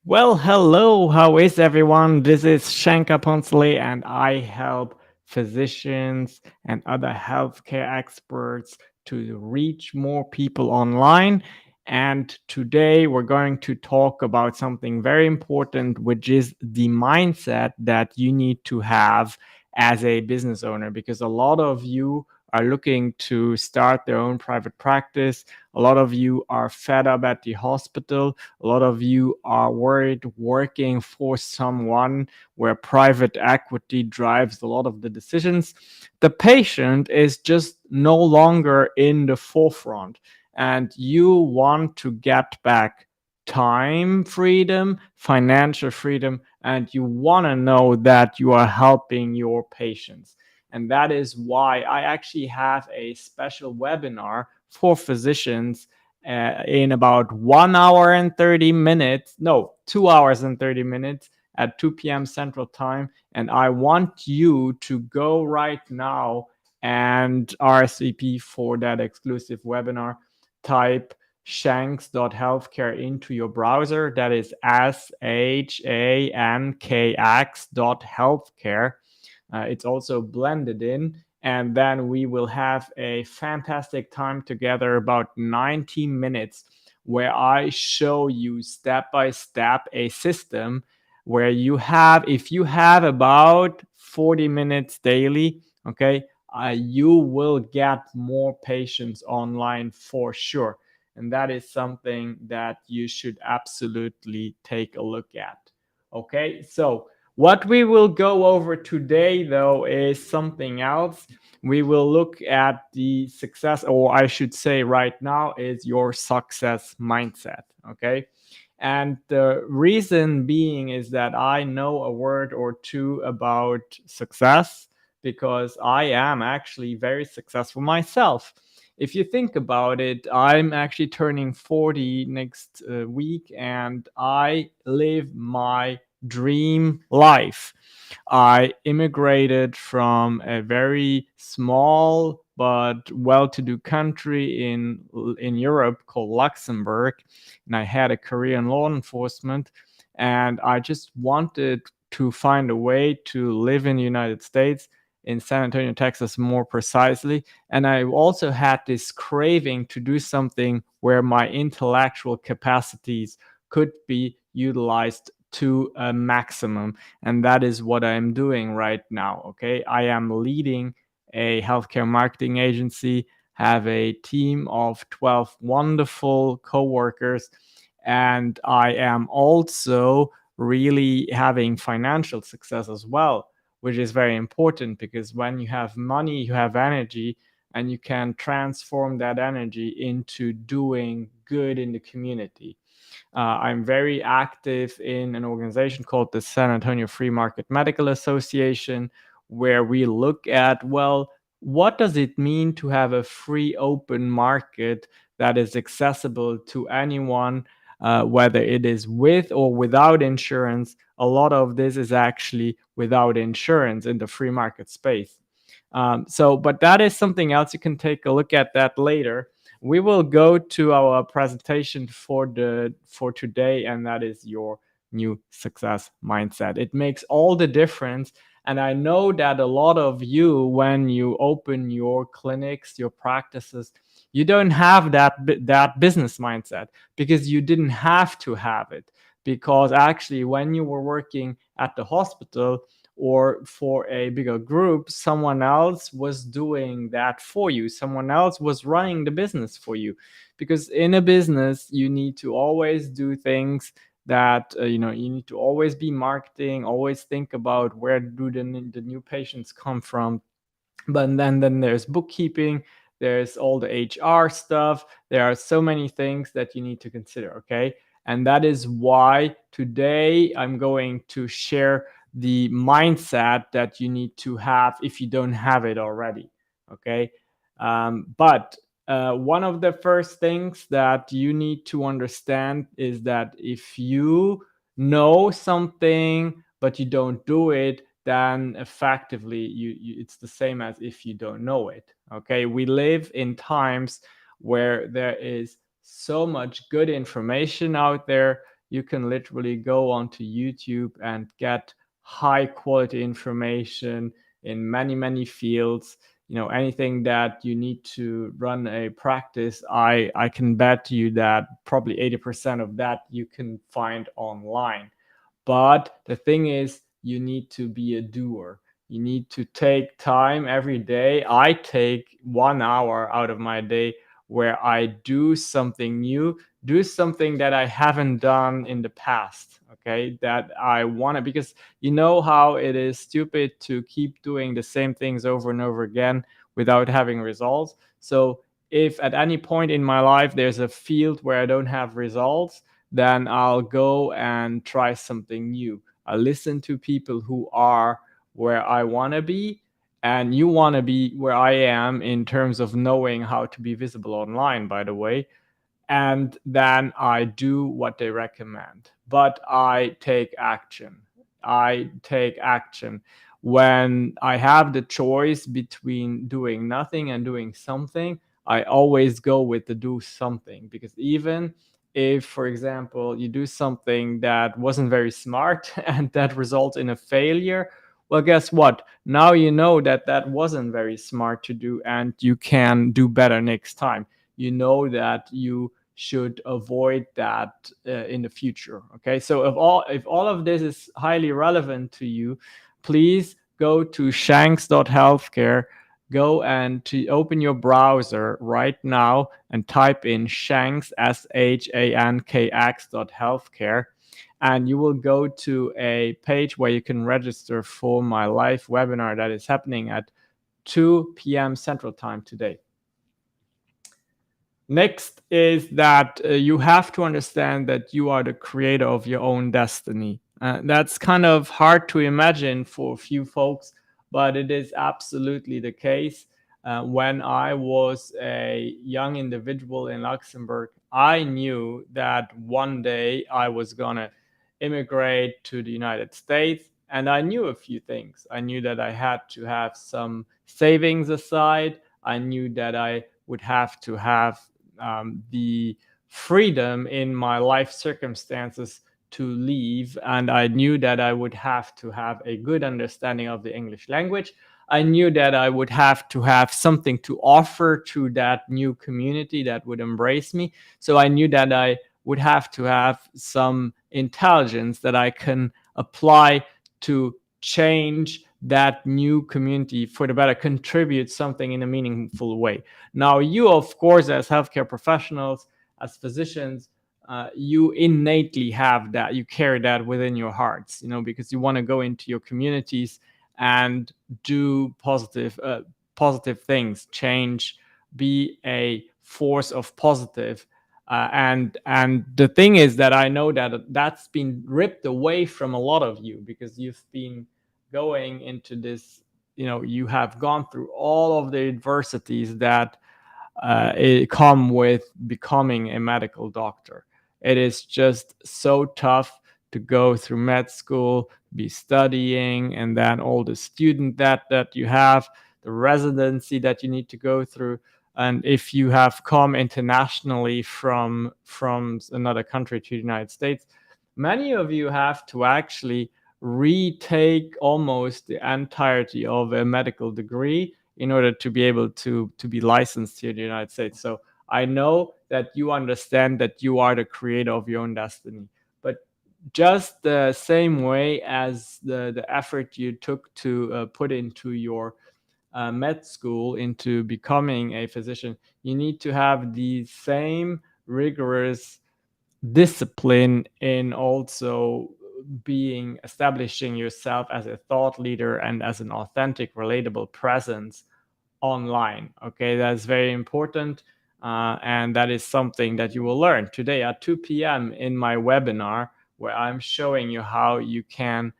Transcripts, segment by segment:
Well, hello. How is everyone? This is Shanka Ponsely, and I help physicians and other healthcare experts to reach more people online. And today we're going to talk about something very important, which is the mindset that you need to have as a business owner, because a lot of you are looking to start their own private practice. A lot of you are fed up at the hospital. A lot of you are worried working for someone where private equity drives a lot of the decisions. The patient is just no longer in the forefront, and you want to get back time freedom, financial freedom, and you want to know that you are helping your patients. And that is why I actually have a special webinar for physicians in about 1 hour and 30 minutes. No, 2 hours and 30 minutes at 2 p.m. Central Time. And I want you to go right now and RSVP for that exclusive webinar. Type shanks.healthcare into your browser. That is SHANKX.healthcare. It's also blended in. And then we will have a fantastic time together, about 90 minutes, where I show you step by step a system where if you have about 40 minutes daily, okay, you will get more patients online for sure. And that is something that you should absolutely take a look at. Okay, so what we will go over today, though, is something else. We will look at the success, or I should say, right now, is your success mindset. Okay. And the reason being is that I know a word or two about success because I am actually very successful myself. If you think about it, I'm actually turning 40 next week, and I live my dream life. I immigrated from a very small but well-to-do country in Europe called Luxembourg, and I had a career in law enforcement, and I just wanted to find a way to live in the United States, in San Antonio, Texas, more precisely. And I also had this craving to do something where my intellectual capacities could be utilized to a maximum. And that is what I'm doing right now. Okay. I am leading a healthcare marketing agency, have a team of 12 wonderful coworkers, and I am also really having financial success as well, which is very important because when you have money, you have energy, and you can transform that energy into doing good in the community. I'm very active in an organization called the San Antonio Free Market Medical Association, where we look at, well, what does it mean to have a free open market that is accessible to anyone, whether it is with or without insurance? A lot of this is actually without insurance in the free market space. But that is something else. You can take a look at that later. We will go to our presentation for today, and that is your new success mindset. It makes all the difference. And I know that a lot of you, when you open your clinics, your practices, you don't have that business mindset because you didn't have to have it. Because actually, when you were working at the hospital or for a bigger group, someone else was doing that for you. Someone else was running the business for you. Because in a business, you need to always do things that, you need to always be marketing, always think about where do the new patients come from. But then there's bookkeeping, there's all the HR stuff. There are so many things that you need to consider. Okay. And that is why today I'm going to share the mindset that you need to have if you don't have it already. Okay. But one of the first things that you need to understand is that if you know something but you don't do it, then effectively it's the same as if you don't know it. Okay, we live in times where there is so much good information out there. you can literally go onto YouTube and get high quality information in many, many fields. Anything that you need to run a practice, I can bet you that probably 80% of that you can find online. But the thing is, you need to be a doer. You need to take time every day. I take 1 hour out of my day where I do something new, do something that I haven't done in the past. Okay, that I want to, because you know how it is stupid to keep doing the same things over and over again without having results. So if at any point in my life there's a field where I don't have results, then I'll go and try something new. I listen to people who are where I want to be, and you want to be where I am in terms of knowing how to be visible online, by the way. And then I do what they recommend. But I take action. I take action. When I have the choice between doing nothing and doing something, I always go with the do something, because even if, for example, you do something that wasn't very smart and that results in a failure, well, guess what? Now you know that that wasn't very smart to do, and you can do better next time. You know that you should avoid that in the future. Okay, so if all of this is highly relevant to you, please go to shanks.healthcare. Go and to open your browser right now and type in shanks, SHANKX.healthcare, and you will go to a page where you can register for my live webinar that is happening at 2 p.m. Central Time today. Next is that you have to understand that you are the creator of your own destiny. That's kind of hard to imagine for a few folks, but it is absolutely the case. When I was a young individual in Luxembourg, I knew that one day I was going to immigrate to the United States. And I knew a few things. I knew that I had to have some savings aside. I knew that I would have to have the freedom in my life circumstances to leave. And I knew that I would have to have a good understanding of the English language. I knew that I would have to have something to offer to that new community that would embrace me. So I knew that I would have to have some intelligence that I can apply to change that new community for the better, contribute something in a meaningful way. Now, you, of course, as healthcare professionals, as physicians, you innately have that. You carry that within your hearts, because you want to go into your communities and do positive things, change, be a force of positive. And the thing is that I know that that's been ripped away from a lot of you, because you've been going into this, you have gone through all of the adversities that it come with becoming a medical doctor. It is just so tough to go through med school, be studying, and then all the student that you have, the residency that you need to go through. And if you have come internationally from another country to the United States, many of you have to actually retake almost the entirety of a medical degree in order to be able to be licensed here in the United States. So I know that you understand that you are the creator of your own destiny. But just the same way as the effort you took to put into your med school, into becoming a physician, you need to have the same rigorous discipline in also establishing yourself as a thought leader and as an authentic, relatable presence online. Okay, that's very important. And that is something that you will learn today at 2 p.m. in my webinar, where I'm showing you how you can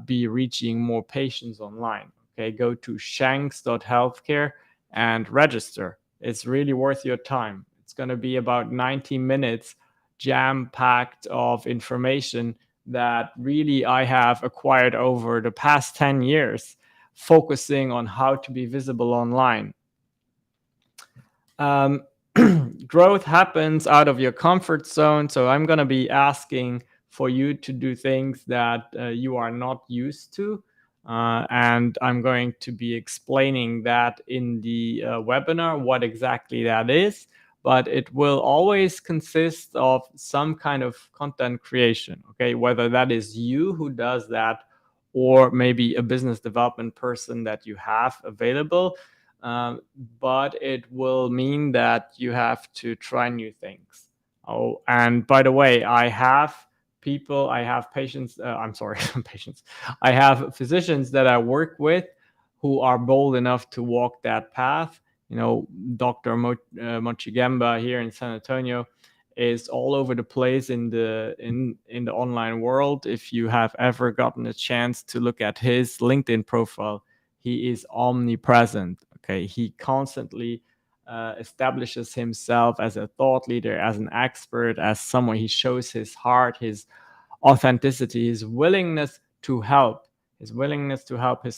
be reaching more patients online. Okay, go to shanks.healthcare and register. It's really worth your time. It's going to be about 90 minutes jam packed of information that really I have acquired over the past 10 years, focusing on how to be visible online. Growth happens out of your comfort zone. So I'm going to be asking for you to do things that you are not used to. And I'm going to be explaining that in the webinar, what exactly that is. But it will always consist of some kind of content creation, okay? Whether that is you who does that, or maybe a business development person that you have available. Um, but it will mean that you have to try new things. Oh, and by the way, I have patients, I'm sorry, patients, I have physicians that I work with who are bold enough to walk that path. You know, Dr. Mochigemba here in San Antonio is all over the place in the online world. If you have ever gotten a chance to look at his LinkedIn profile, he is omnipresent. Okay, he constantly establishes himself as a thought leader, as an expert, as someone. He shows his heart, his authenticity, his willingness to help, his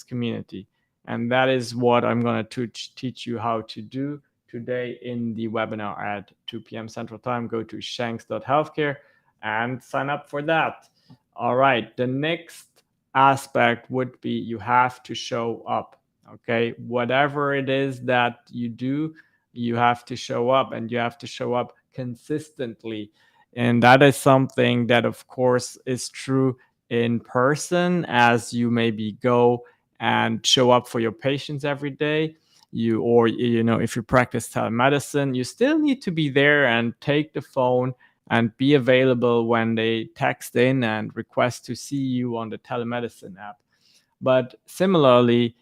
community. And that is what I'm going to teach you how to do today in the webinar at 2 p.m. Central Time. Go to shanks.healthcare and sign up for that. All right. The next aspect would be you have to show up. Okay. Whatever it is that you do, you have to show up, and you have to show up consistently. And that is something that, of course, is true in person, as you maybe go and show up for your patients every day. If you practice telemedicine, you still need to be there and take the phone and be available when they text in and request to see you on the telemedicine app. But similarly,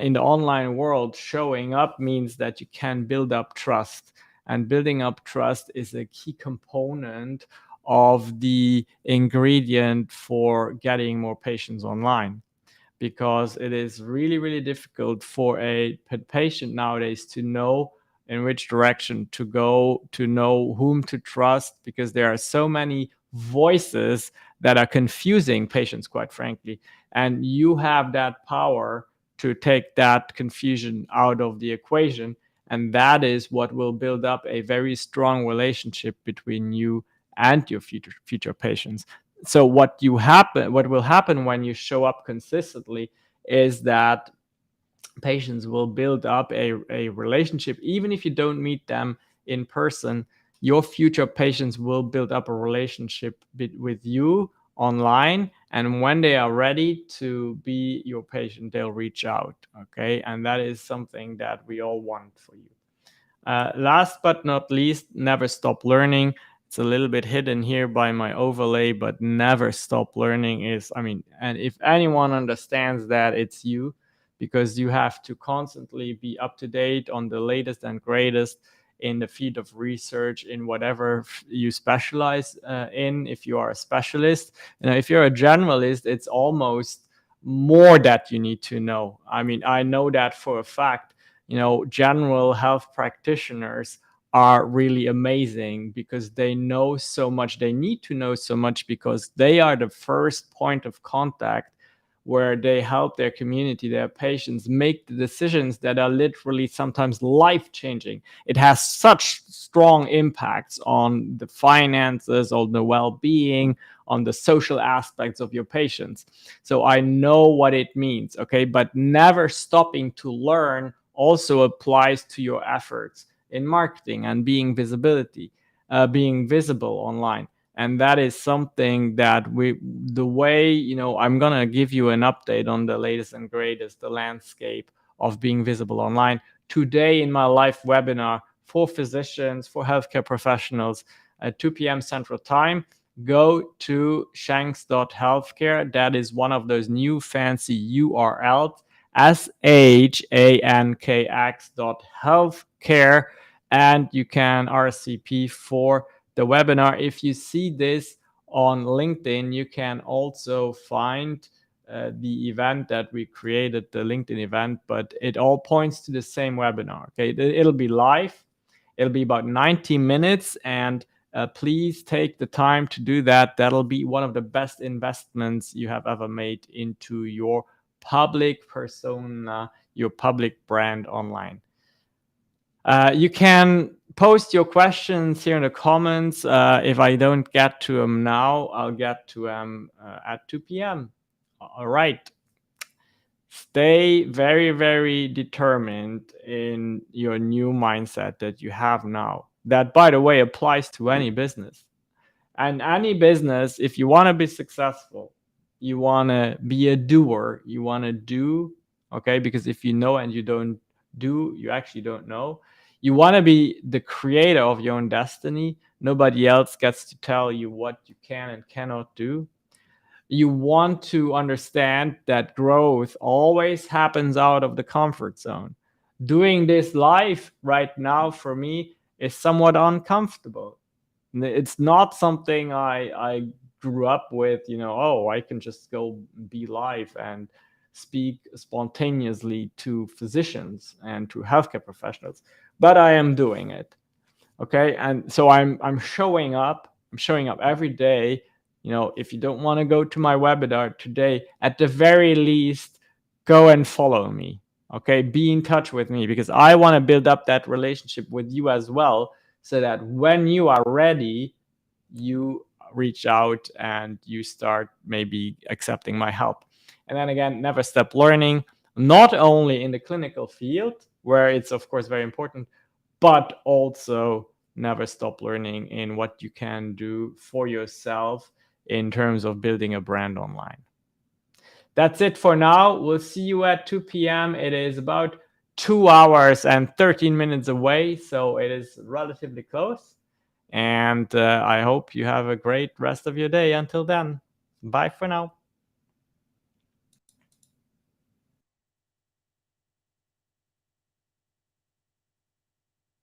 in the online world, showing up means that you can build up trust. And building up trust is a key component of the ingredient for getting more patients online, because it is really, really difficult for a patient nowadays to know in which direction to go, to know whom to trust, because there are so many voices that are confusing patients, quite frankly. And you have that power to take that confusion out of the equation. And that is what will build up a very strong relationship between you and your future patients. So what will happen when you show up consistently is that patients will build up a relationship. Even if you don't meet them in person, your future patients will build up a relationship with you online, and when they are ready to be your patient, they'll reach out. Okay, and that is something that we all want for you. Last but not least, never stop learning. It's a little bit hidden here by my overlay, but never stop learning is, and if anyone understands that, it's you, because you have to constantly be up to date on the latest and greatest in the field of research in whatever you specialize in. If you are a specialist, if you're a generalist, it's almost more that you need to know. I know that for a fact. General health practitioners are really amazing because they know so much. They need to know so much because they are the first point of contact where they help their community, their patients, make the decisions that are literally sometimes life changing. It has such strong impacts on the finances, on the well being, on the social aspects of your patients. So I know what it means, okay? But never stopping to learn also applies to your efforts in marketing and being visible online. And that is something that I'm going to give you an update on the latest and greatest, the landscape of being visible online today in my live webinar for physicians, for healthcare professionals at 2 p.m. Central Time. Go to shanks.healthcare. That is one of those new fancy URLs, shankx.healthcare, and you can RSVP for the webinar. If you see this on LinkedIn, you can also find the event that we created, the LinkedIn event, but it all points to the same webinar. Okay, it'll be live. It'll be about 90 minutes, and please take the time to do that. That'll be one of the best investments you have ever made into your public persona, your public brand online. You can post your questions here in the comments. If I don't get to them now, I'll get to them at 2 p.m. All right. Stay very, very determined in your new mindset that you have now. That, by the way, applies to any business. And any business, if you want to be successful, you want to be a doer, you want to do, okay? Because if you know and you don't do, you actually don't know. You want to be the creator of your own destiny. Nobody else gets to tell you what you can and cannot do. You want to understand that growth always happens out of the comfort zone. Doing this live right now for me is somewhat uncomfortable. It's not something I grew up with, oh, I can just go be live and speak spontaneously to physicians and to healthcare professionals, but I am doing it. Okay. And so I'm showing up every day. If you don't want to go to my webinar today, at the very least, go and follow me. Okay, be in touch with me, because I want to build up that relationship with you as well, so that when you are ready, you reach out and you start maybe accepting my help. And then again, never stop learning, not only in the clinical field, where it's of course very important, but also never stop learning in what you can do for yourself in terms of building a brand online. That's it for now. We'll see you at 2 p.m. It is about 2 hours and 13 minutes away, so it is relatively close. And I hope you have a great rest of your day. Until then, bye for now.